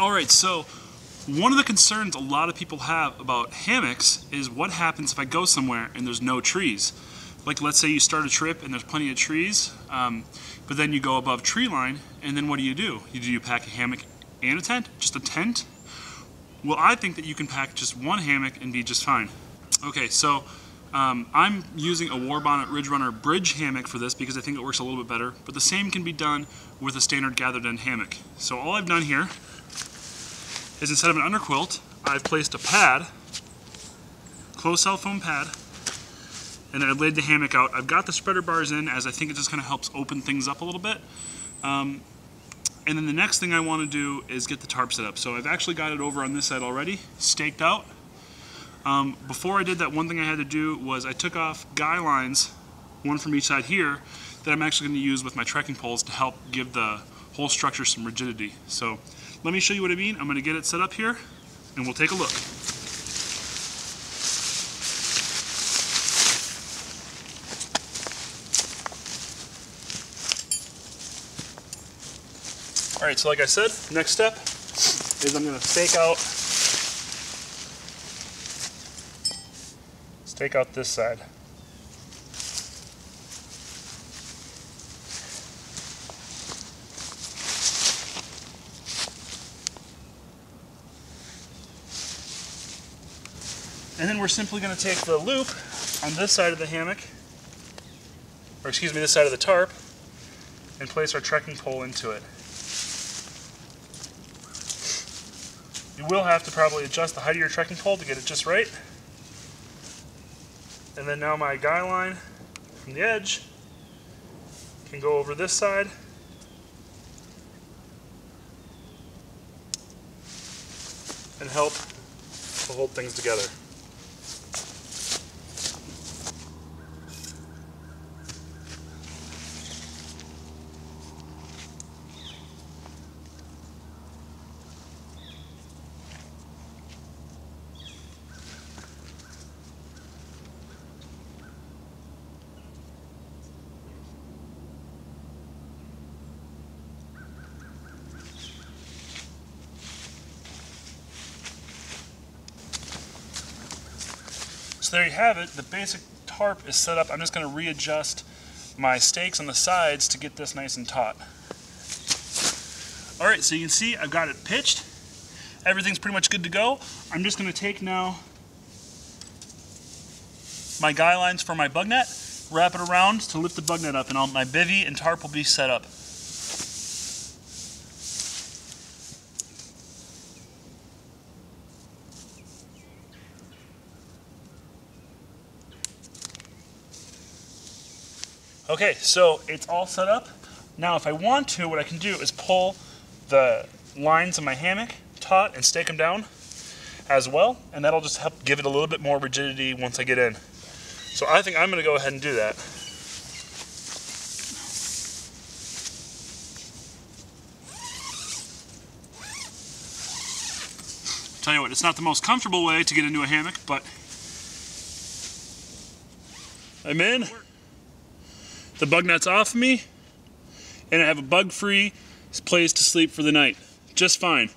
Alright, so one of the concerns a lot of people have about hammocks is what happens if I go somewhere and there's no trees. Like let's say you start a trip and there's plenty of trees, but then you go above tree line, and then what do? You pack a hammock and a tent? Just a tent? Well, I think that you can pack just one hammock and be just fine. Okay, so I'm using a Warbonnet Ridgerunner bridge hammock for this because I think it works a little bit better, but the same can be done with a standard gathered end hammock. So all I've done here is instead of an underquilt, I've placed a pad, closed cell foam pad, and then I've laid the hammock out. I've got the spreader bars in as I think it just kind of helps open things up a little bit. And then the next thing I want to do is get the tarp set up. So I've actually got it over on this side already, staked out. Before I did that, one thing I had to do was I took off guy lines, one from each side here, that I'm actually going to use with my trekking poles to help give the whole structure some rigidity. So let me show you what I mean. I'm going to get it set up here and we'll take a look. Alright, so like I said, next step is I'm going to stake out this side. And then we're simply going to take the loop on this side of the hammock, or excuse me, this side of the tarp, and place our trekking pole into it. You will have to probably adjust the height of your trekking pole to get it just right. And then now my guy line from the edge can go over this side. And help to hold things together. So there you have it. The basic tarp is set up. I'm just going to readjust my stakes on the sides to get this nice and taut. Alright, so you can see I've got it pitched. Everything's pretty much good to go. I'm just going to take now my guy lines for my bug net, wrap it around to lift the bug net up, and my bivy and tarp will be set up. Okay, so it's all set up. Now if I want to, what I can do is pull the lines of my hammock taut and stake them down as well, and that'll just help give it a little bit more rigidity once I get in. So I think I'm going to go ahead and do that. Tell you what, it's not the most comfortable way to get into a hammock, but I'm in. The bug net's off of me, and I have a bug-free place to sleep for the night. Just fine.